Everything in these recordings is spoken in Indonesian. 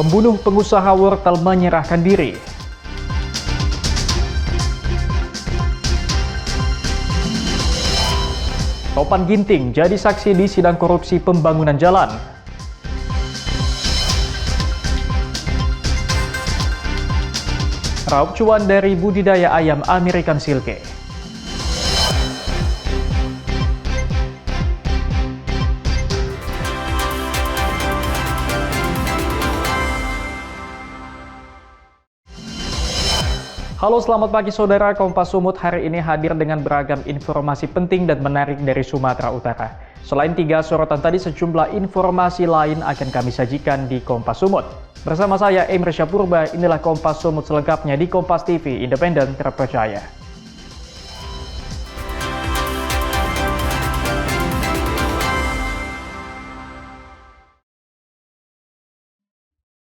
Pembunuh pengusaha wortel menyerahkan diri. Topan Ginting jadi saksi di sidang korupsi pembangunan jalan. Raup cuan dari budidaya ayam American Silke. Halo, selamat pagi saudara. Kompas Sumut hari ini hadir dengan beragam informasi penting dan menarik dari Sumatera Utara. Selain 3 sorotan tadi, sejumlah informasi lain akan kami sajikan di Kompas Sumut. Bersama saya, Emre Syapurba, inilah Kompas Sumut selengkapnya di Kompas TV, independen terpercaya.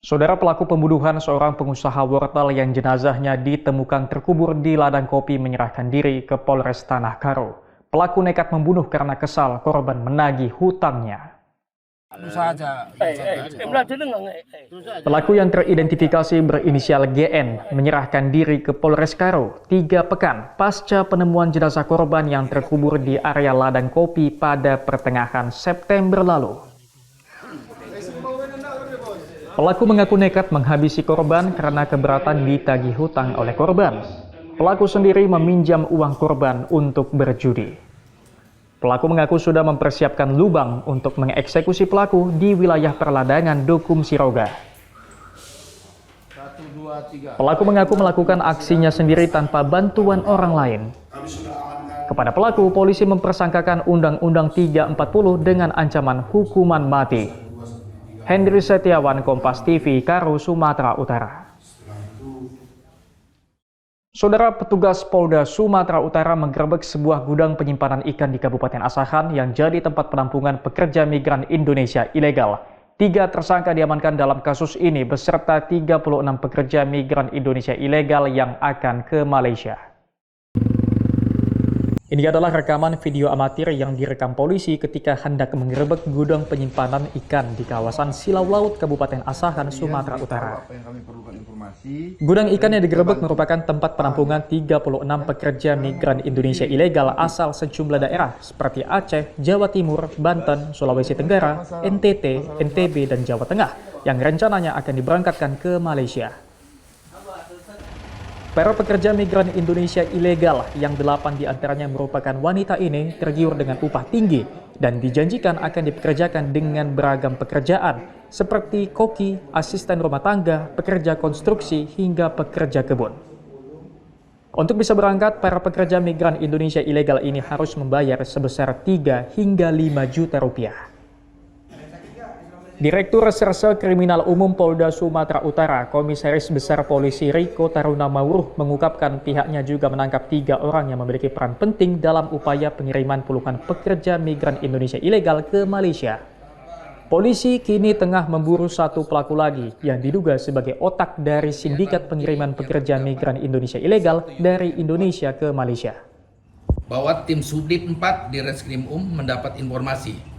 Saudara, pelaku pembunuhan seorang pengusaha wortel yang jenazahnya ditemukan terkubur di ladang kopi menyerahkan diri ke Polres Tanah Karo. Pelaku nekat membunuh karena kesal korban menagih hutangnya. Pelaku yang teridentifikasi berinisial GN menyerahkan diri ke Polres Karo 3 pekan pasca penemuan jenazah korban yang terkubur di area ladang kopi pada pertengahan September lalu. Pelaku mengaku nekat menghabisi korban karena keberatan ditagih hutang oleh korban. Pelaku sendiri meminjam uang korban untuk berjudi. Pelaku mengaku sudah mempersiapkan lubang untuk mengeksekusi pelaku di wilayah perladangan Dukum Siroga. Pelaku mengaku melakukan aksinya sendiri tanpa bantuan orang lain. Kepada pelaku, polisi mempersangkakan Undang-Undang 340 dengan ancaman hukuman mati. Hendri Setiawan, Kompas TV, Karo, Sumatera Utara. Saudara, petugas Polda Sumatera Utara menggerebek sebuah gudang penyimpanan ikan di Kabupaten Asahan yang jadi tempat penampungan pekerja migran Indonesia ilegal. 3 tersangka diamankan dalam kasus ini beserta 36 pekerja migran Indonesia ilegal yang akan ke Malaysia. Ini adalah rekaman video amatir yang direkam polisi ketika hendak menggerebek gudang penyimpanan ikan di kawasan Silau Laut, Kabupaten Asahan, Sumatera Utara. Gudang ikan yang digerebek merupakan tempat penampungan 36 pekerja migran Indonesia ilegal asal sejumlah daerah seperti Aceh, Jawa Timur, Banten, Sulawesi Tenggara, NTT, NTB, dan Jawa Tengah yang rencananya akan diberangkatkan ke Malaysia. Para pekerja migran Indonesia ilegal yang 8 diantaranya merupakan wanita ini tergiur dengan upah tinggi dan dijanjikan akan dipekerjakan dengan beragam pekerjaan seperti koki, asisten rumah tangga, pekerja konstruksi, hingga pekerja kebun. Untuk bisa berangkat, para pekerja migran Indonesia ilegal ini harus membayar sebesar 3 hingga 5 juta rupiah. Direktur Reserse Kriminal Umum Polda Sumatera Utara, Komisaris Besar Polisi Riko Taruna Mauruh mengungkapkan pihaknya juga menangkap 3 orang yang memiliki peran penting dalam upaya pengiriman puluhan pekerja migran Indonesia ilegal ke Malaysia. Polisi kini tengah memburu 1 pelaku lagi yang diduga sebagai otak dari sindikat pengiriman pekerja migran Indonesia ilegal dari Indonesia ke Malaysia. Bahwa tim Subdit 4 di Reskrim mendapat informasi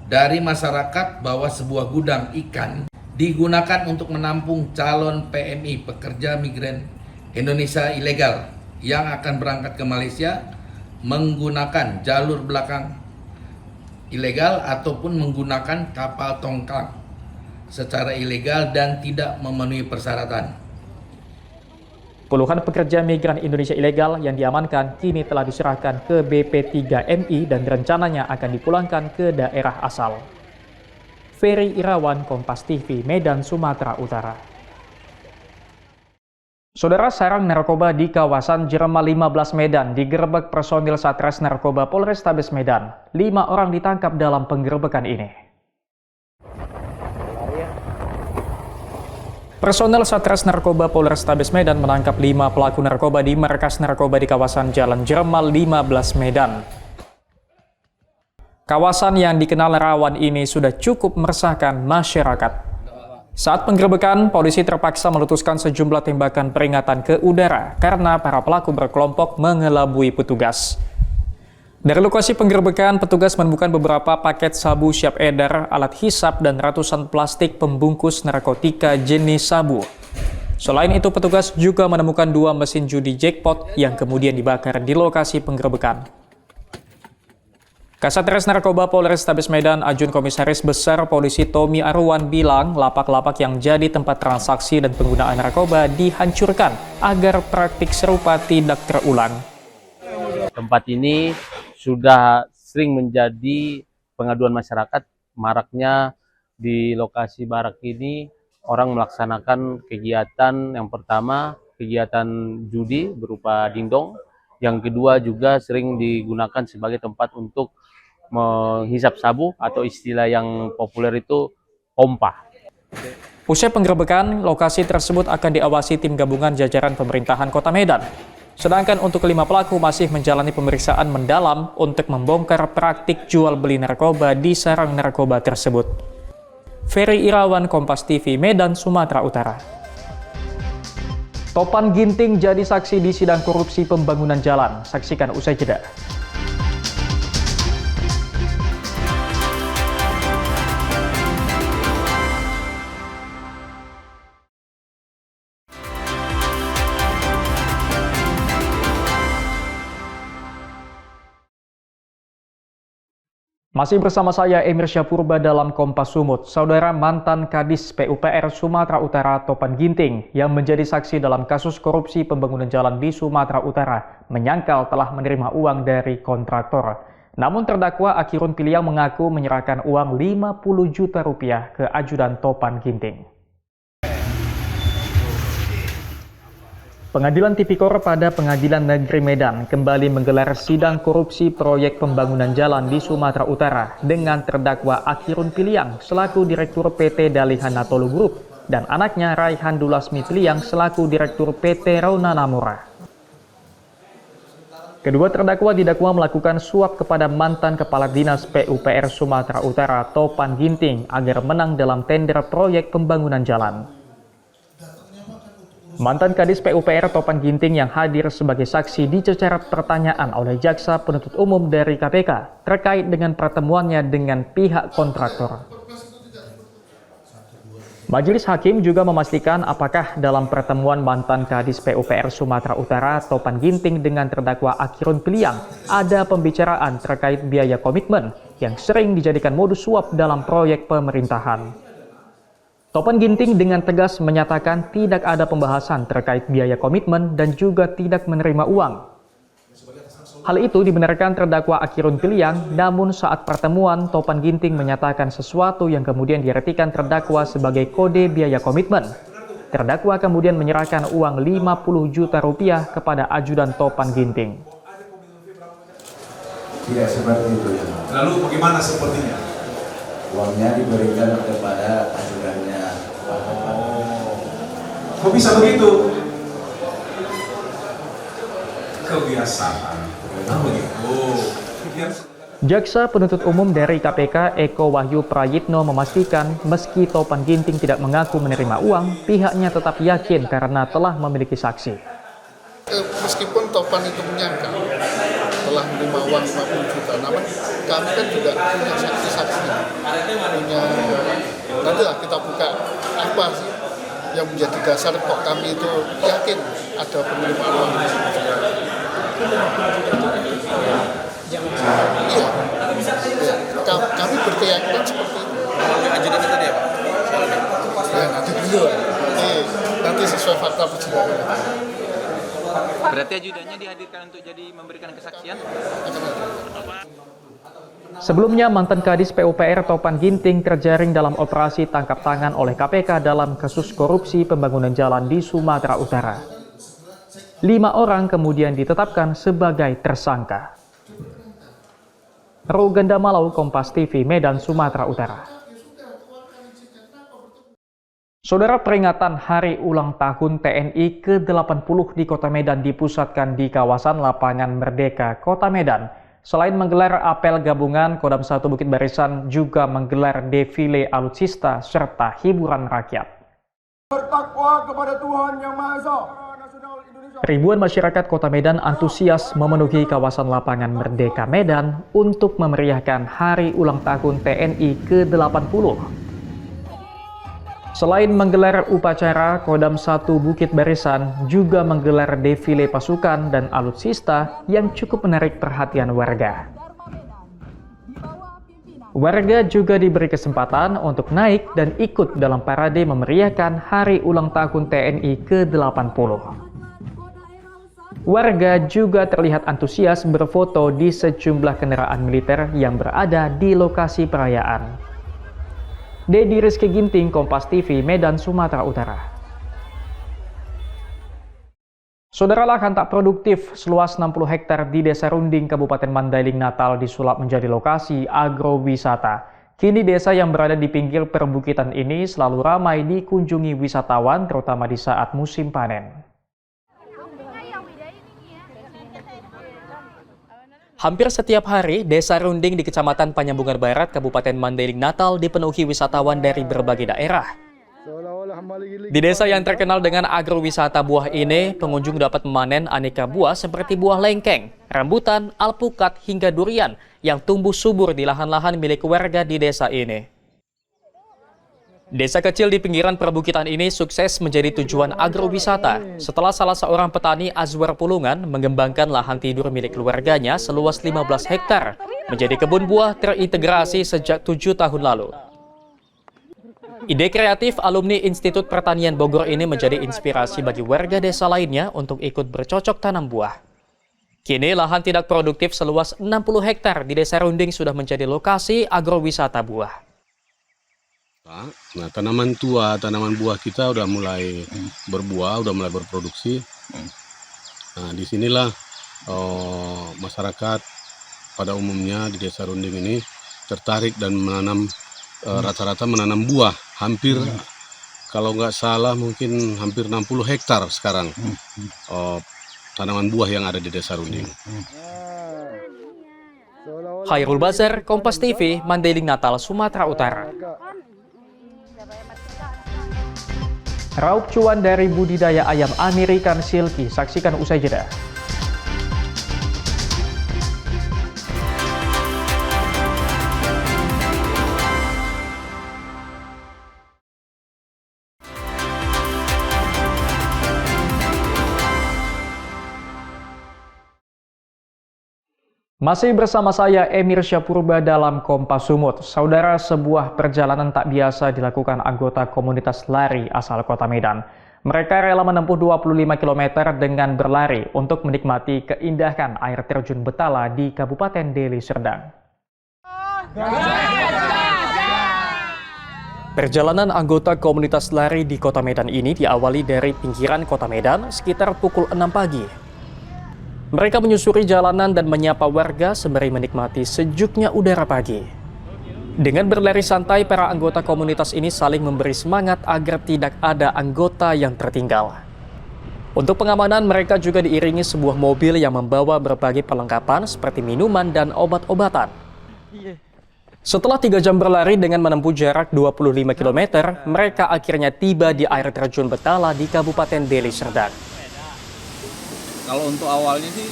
dari masyarakat bahwa sebuah gudang ikan digunakan untuk menampung calon PMI pekerja migran Indonesia ilegal yang akan berangkat ke Malaysia menggunakan jalur belakang ilegal ataupun menggunakan kapal tongkang secara ilegal dan tidak memenuhi persyaratan. Puluhan pekerja migran Indonesia ilegal yang diamankan kini telah diserahkan ke BP3MI dan rencananya akan dipulangkan ke daerah asal. Ferry Irawan, Kompas TV, Medan, Sumatera Utara. Saudara, sarang narkoba di kawasan Jerman 15 Medan digerebek personil Satres Narkoba Polrestabes Medan. 5 orang ditangkap dalam penggerebekan ini. Personel Satres Narkoba Polrestabes Medan menangkap 5 pelaku narkoba di markas narkoba di kawasan Jalan Jermal 15 Medan. Kawasan yang dikenal rawan ini sudah cukup meresahkan masyarakat. Saat penggerebekan, polisi terpaksa meletuskan sejumlah tembakan peringatan ke udara karena para pelaku berkelompok mengelabui petugas. Dari lokasi penggerebekan, petugas menemukan beberapa paket sabu siap edar, alat hisap, dan ratusan plastik pembungkus narkotika jenis sabu. Selain itu, petugas juga menemukan 2 mesin judi jackpot yang kemudian dibakar di lokasi penggerebekan. Kasatres Narkoba Polrestabes Medan Ajun Komisaris Besar Polisi Tommy Arwan bilang lapak-lapak yang jadi tempat transaksi dan penggunaan narkoba dihancurkan agar praktik serupa tidak terulang. Tempat ini sudah sering menjadi pengaduan masyarakat, maraknya di lokasi barak ini orang melaksanakan kegiatan yang pertama, kegiatan judi berupa dingdong, yang kedua juga sering digunakan sebagai tempat untuk menghisap sabu atau istilah yang populer itu pompa. Usai penggerebekan, lokasi tersebut akan diawasi tim gabungan jajaran pemerintahan Kota Medan. Sedangkan untuk 5 pelaku masih menjalani pemeriksaan mendalam untuk membongkar praktik jual beli narkoba di sarang narkoba tersebut. Ferry Irawan, Kompas TV, Medan, Sumatera Utara. Topan Ginting jadi saksi di sidang korupsi pembangunan jalan. Saksikan usai jeda. Masih bersama saya Emir Syapurba dalam Kompas Sumut. Saudara mantan Kadis PUPR Sumatera Utara Topan Ginting yang menjadi saksi dalam kasus korupsi pembangunan jalan di Sumatera Utara menyangkal telah menerima uang dari kontraktor. Namun terdakwa Akirun Piliang mengaku menyerahkan uang 50 juta rupiah ke ajudan Topan Ginting. Pengadilan Tipikor pada Pengadilan Negeri Medan kembali menggelar sidang korupsi proyek pembangunan jalan di Sumatera Utara dengan terdakwa Akirun Piliang selaku Direktur PT Dalihan Natolu Group dan anaknya Raihan Dulasmi Piliang selaku Direktur PT Rauna Namura. Kedua terdakwa didakwa melakukan suap kepada mantan Kepala Dinas PUPR Sumatera Utara Topan Ginting agar menang dalam tender proyek pembangunan jalan. Mantan Kadis PUPR Topan Ginting yang hadir sebagai saksi dicecar pertanyaan oleh Jaksa Penuntut Umum dari KPK terkait dengan pertemuannya dengan pihak kontraktor. Majelis Hakim juga memastikan apakah dalam pertemuan mantan Kadis PUPR Sumatera Utara Topan Ginting dengan terdakwa Akirun Piliang ada pembicaraan terkait biaya komitmen yang sering dijadikan modus suap dalam proyek pemerintahan. Topan Ginting dengan tegas menyatakan tidak ada pembahasan terkait biaya komitmen dan juga tidak menerima uang. Hal itu dibenarkan terdakwa Akirun Piliang, namun saat pertemuan Topan Ginting menyatakan sesuatu yang kemudian diartikan terdakwa sebagai kode biaya komitmen. Terdakwa kemudian menyerahkan uang 50 juta rupiah kepada ajudan Topan Ginting. Tidak seperti itu. Lalu bagaimana sepertinya? Uangnya diberikan kepada ajudannya. Kok bisa begitu? Kebiasaan. Jaksa Penuntut Umum dari KPK Eko Wahyu Prayitno memastikan meski Topan Ginting tidak mengaku menerima uang, pihaknya tetap yakin karena telah memiliki saksi. Meskipun Topan itu menyangka telah menerima uang 50 juta, namun kami kan juga punya saksi-saksi, nantilah kita buka apa sih yang menjadi dasar kok kami itu yakin ada penerimaan uang. Iya, kami berkeyakinan seperti itu. Ajudan itu tadi ya Pak? Ya nanti dulu, nanti sesuai fakta persidangan. Berarti ajudannya dihadirkan untuk jadi memberikan kesaksian? Sebelumnya, mantan Kadis PUPR Topan Ginting terjaring dalam operasi tangkap tangan oleh KPK dalam kasus korupsi pembangunan jalan di Sumatera Utara. 5 orang kemudian ditetapkan sebagai tersangka. Roganda Malau, Kompas TV, Medan, Sumatera Utara. Saudara, peringatan Hari Ulang Tahun TNI ke-80 di Kota Medan dipusatkan di kawasan Lapangan Merdeka, Kota Medan. Selain menggelar apel gabungan, Kodam 1 Bukit Barisan juga menggelar defile alutsista serta hiburan rakyat. Bertakwa kepada Tuhan Yang Maha Esa. Ribuan masyarakat Kota Medan antusias memenuhi kawasan lapangan Merdeka Medan untuk memeriahkan Hari Ulang Tahun TNI ke-80. Selain menggelar upacara, Kodam 1 Bukit Barisan juga menggelar defile pasukan dan alutsista yang cukup menarik perhatian warga. Warga juga diberi kesempatan untuk naik dan ikut dalam parade memeriahkan Hari Ulang Tahun TNI ke-80. Warga juga terlihat antusias berfoto di sejumlah kendaraan militer yang berada di lokasi perayaan. Dedi Rizky Ginting, Kompas TV, Medan, Sumatera Utara. Saudara, lahan tak produktif seluas 60 hektar di Desa Runding, Kabupaten Mandailing, Natal disulap menjadi lokasi agrowisata. Kini desa yang berada di pinggir perbukitan ini selalu ramai dikunjungi wisatawan, terutama di saat musim panen. Hampir setiap hari, Desa Runding di Kecamatan Panyambungan Barat, Kabupaten Mandailing, Natal dipenuhi wisatawan dari berbagai daerah. Di desa yang terkenal dengan agrowisata buah ini, pengunjung dapat memanen aneka buah seperti buah lengkeng, rambutan, alpukat, hingga durian yang tumbuh subur di lahan-lahan milik warga di desa ini. Desa kecil di pinggiran perbukitan ini sukses menjadi tujuan agrowisata setelah salah seorang petani Azwar Pulungan mengembangkan lahan tidur milik keluarganya seluas 15 hektar menjadi kebun buah terintegrasi sejak 7 tahun lalu. Ide kreatif alumni Institut Pertanian Bogor ini menjadi inspirasi bagi warga desa lainnya untuk ikut bercocok tanam buah. Kini lahan tidak produktif seluas 60 hektar di Desa Runding sudah menjadi lokasi agrowisata buah. Nah, tanaman tua, tanaman buah kita udah mulai berbuah, udah mulai berproduksi. Nah, disinilah masyarakat pada umumnya di Desa Runding ini tertarik dan menanam rata-rata menanam buah. Hampir, kalau nggak salah mungkin hampir 60 hektar sekarang tanaman buah yang ada di Desa Runding. Khairul Bazar, Kompas TV, Mandailing, Natal, Sumatera Utara. Raup cuan dari budidaya ayam American Silky, saksikan usai jeda. Masih bersama saya Emir Syapurba dalam Kompas Sumut. Saudara, sebuah perjalanan tak biasa dilakukan anggota komunitas lari asal Kota Medan. Mereka rela menempuh 25 km dengan berlari untuk menikmati keindahan air terjun Betala di Kabupaten Deli Serdang. Perjalanan anggota komunitas lari di Kota Medan ini diawali dari pinggiran Kota Medan sekitar pukul 6 pagi. Mereka menyusuri jalanan dan menyapa warga sembari menikmati sejuknya udara pagi. Dengan berlari santai, para anggota komunitas ini saling memberi semangat agar tidak ada anggota yang tertinggal. Untuk pengamanan, mereka juga diiringi sebuah mobil yang membawa berbagai perlengkapan seperti minuman dan obat-obatan. Setelah 3 jam berlari dengan menempuh jarak 25 km, mereka akhirnya tiba di air terjun Betala di Kabupaten Deli Serdang. Kalau untuk awalnya sih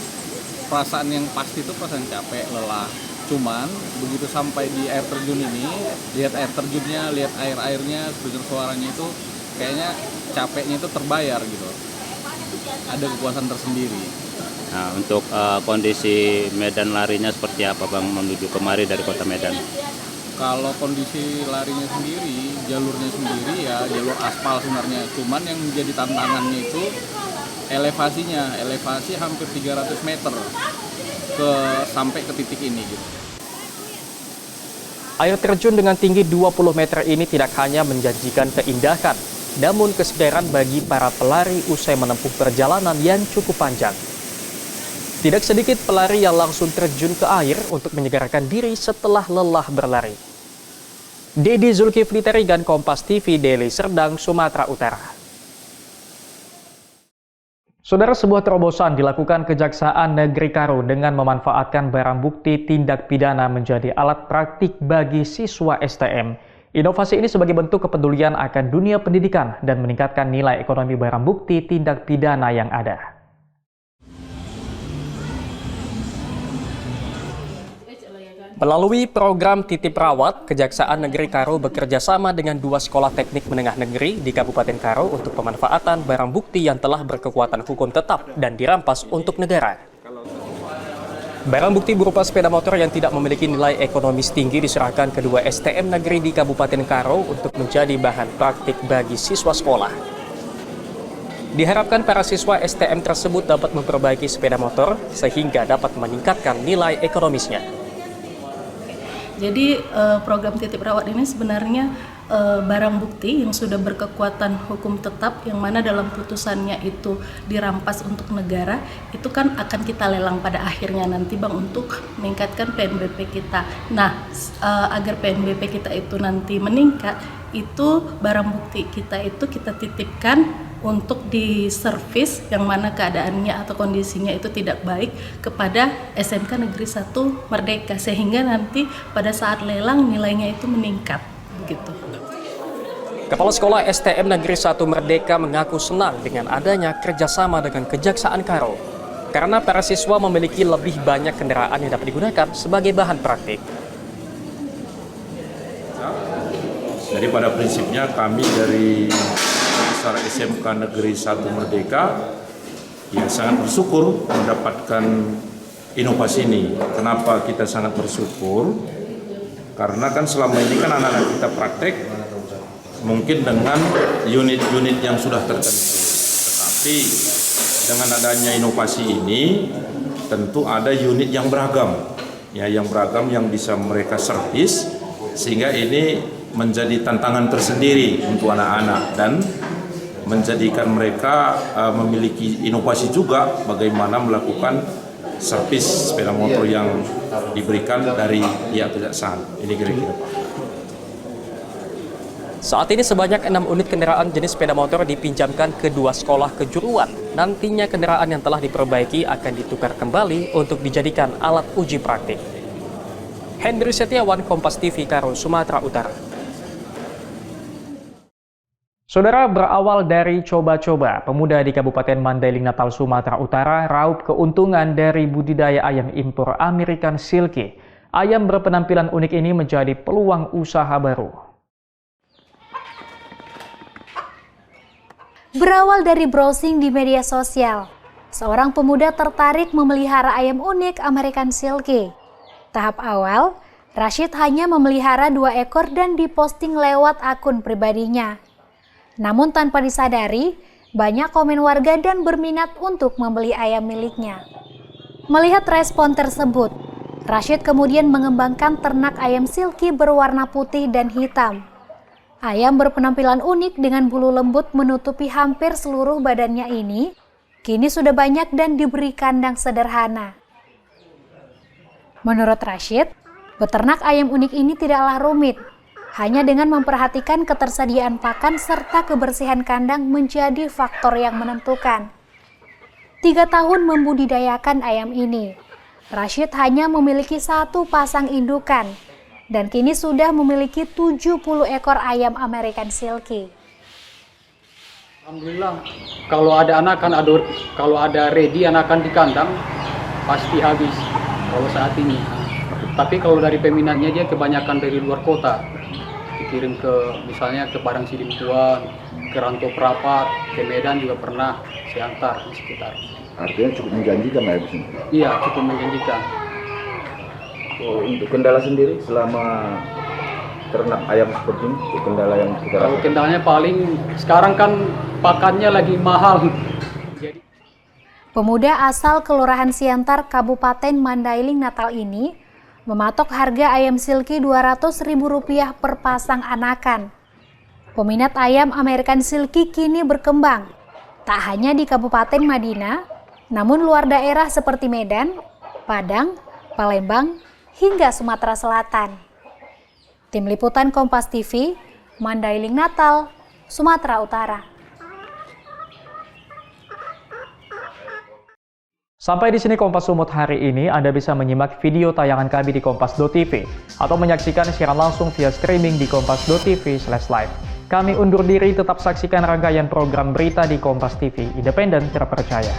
perasaan yang pasti itu perasaan capek, lelah. Cuman begitu sampai di air terjun ini, lihat air terjunnya, lihat air-airnya, dengar suaranya itu kayaknya capeknya itu terbayar gitu. Ada kepuasan tersendiri. Nah, untuk kondisi medan larinya seperti apa Bang menuju kemari dari Kota Medan? Kalau kondisi larinya sendiri, jalurnya sendiri ya jalur aspal sebenarnya. Cuman yang menjadi tantangannya itu elevasinya, elevasi hampir 300 meter sampai ke titik ini gitu. Air terjun dengan tinggi 20 meter ini tidak hanya menjanjikan keindahan, namun kesegaran bagi para pelari usai menempuh perjalanan yang cukup panjang. Tidak sedikit pelari yang langsung terjun ke air untuk menyegarkan diri setelah lelah berlari. Dedi Zulkifli Terigan, Kompas TV, Deli Serdang, Sumatera Utara. Saudara, sebuah terobosan dilakukan Kejaksaan Negeri Karo dengan memanfaatkan barang bukti tindak pidana menjadi alat praktik bagi siswa STM. Inovasi ini sebagai bentuk kepedulian akan dunia pendidikan dan meningkatkan nilai ekonomi barang bukti tindak pidana yang ada. Melalui program Titip Rawat, Kejaksaan Negeri Karo bekerja sama dengan 2 sekolah teknik menengah negeri di Kabupaten Karo untuk pemanfaatan barang bukti yang telah berkekuatan hukum tetap dan dirampas untuk negara. Barang bukti berupa sepeda motor yang tidak memiliki nilai ekonomis tinggi diserahkan kedua STM negeri di Kabupaten Karo untuk menjadi bahan praktik bagi siswa sekolah. Diharapkan para siswa STM tersebut dapat memperbaiki sepeda motor sehingga dapat meningkatkan nilai ekonomisnya. Jadi program Titip Rawat ini sebenarnya barang bukti yang sudah berkekuatan hukum tetap yang mana dalam putusannya itu dirampas untuk negara, itu kan akan kita lelang pada akhirnya nanti Bang untuk meningkatkan PNBP kita. Nah, agar PNBP kita itu nanti meningkat, itu barang bukti kita itu kita titipkan untuk diservis yang mana keadaannya atau kondisinya itu tidak baik kepada SMK Negeri 1 Merdeka sehingga nanti pada saat lelang nilainya itu meningkat begitu. Kepala Sekolah STM Negeri 1 Merdeka mengaku senang dengan adanya kerjasama dengan Kejaksaan Karo karena para siswa memiliki lebih banyak kendaraan yang dapat digunakan sebagai bahan praktik. Jadi pada prinsipnya kami dari besar SMK Negeri 1 Merdeka ya sangat bersyukur mendapatkan inovasi ini. Kenapa kita sangat bersyukur? Karena kan selama ini kan anak-anak kita praktek mungkin dengan unit-unit yang sudah tertentu. Tetapi dengan adanya inovasi ini tentu ada unit yang beragam. Ya, yang beragam yang bisa mereka servis sehingga ini menjadi tantangan tersendiri untuk anak-anak dan menjadikan mereka memiliki inovasi juga bagaimana melakukan servis sepeda motor yang diberikan dari pihak kejaksaan. Ini kira-kira Pak. Saat ini sebanyak 6 unit kendaraan jenis sepeda motor dipinjamkan ke 2 sekolah kejuruan. Nantinya kendaraan yang telah diperbaiki akan ditukar kembali untuk dijadikan alat uji praktik. Hendri Setiawan, Kompas TV, Karo, Sumatera Utara. Saudara, berawal dari coba-coba, pemuda di Kabupaten Mandailing, Natal, Sumatera Utara raup keuntungan dari budidaya ayam impor American Silky. Ayam berpenampilan unik ini menjadi peluang usaha baru. Berawal dari browsing di media sosial, seorang pemuda tertarik memelihara ayam unik American Silky. Tahap awal, Rashid hanya memelihara 2 ekor dan diposting lewat akun pribadinya. Namun tanpa disadari, banyak komen warga dan berminat untuk membeli ayam miliknya. Melihat respon tersebut, Rashid kemudian mengembangkan ternak ayam silky berwarna putih dan hitam. Ayam berpenampilan unik dengan bulu lembut menutupi hampir seluruh badannya ini, kini sudah banyak dan diberi kandang sederhana. Menurut Rashid, beternak ayam unik ini tidaklah rumit. Hanya dengan memperhatikan ketersediaan pakan serta kebersihan kandang menjadi faktor yang menentukan. 3 tahun membudidayakan ayam ini, Rashid hanya memiliki 1 pasang indukan dan kini sudah memiliki 70 ekor ayam American Silky. Alhamdulillah, kalau ada anakan, kalau ada ready anakan di kandang, pasti habis kalau saat ini. Tapi kalau dari peminatnya dia kebanyakan dari luar kota. Dikirim ke misalnya ke Padang Sidimpuan, ke Rantau Prapat, ke Medan juga pernah diantar di sekitar. Artinya cukup menjanjikan lah ya di sini? Iya, cukup menjanjikan. Untuk kendala sendiri selama ternak ayam seperti ini, untuk kendala yang kita Kalau kendalanya paling sekarang kan pakannya lagi mahal. Pemuda asal Kelurahan Siantar, Kabupaten Mandailing, Natal ini mematok harga ayam silky Rp200.000 per pasang anakan. Peminat ayam American Silky kini berkembang, tak hanya di Kabupaten Madinah, namun luar daerah seperti Medan, Padang, Palembang, hingga Sumatera Selatan. Tim Liputan Kompas TV, Mandailing, Natal, Sumatera Utara. Sampai di sini Kompas Sumut hari ini. Anda bisa menyimak video tayangan kami di kompas.tv atau menyaksikan siaran langsung via streaming di kompas.tv/live. Kami undur diri, tetap saksikan rangkaian program berita di Kompas TV, independen terpercaya.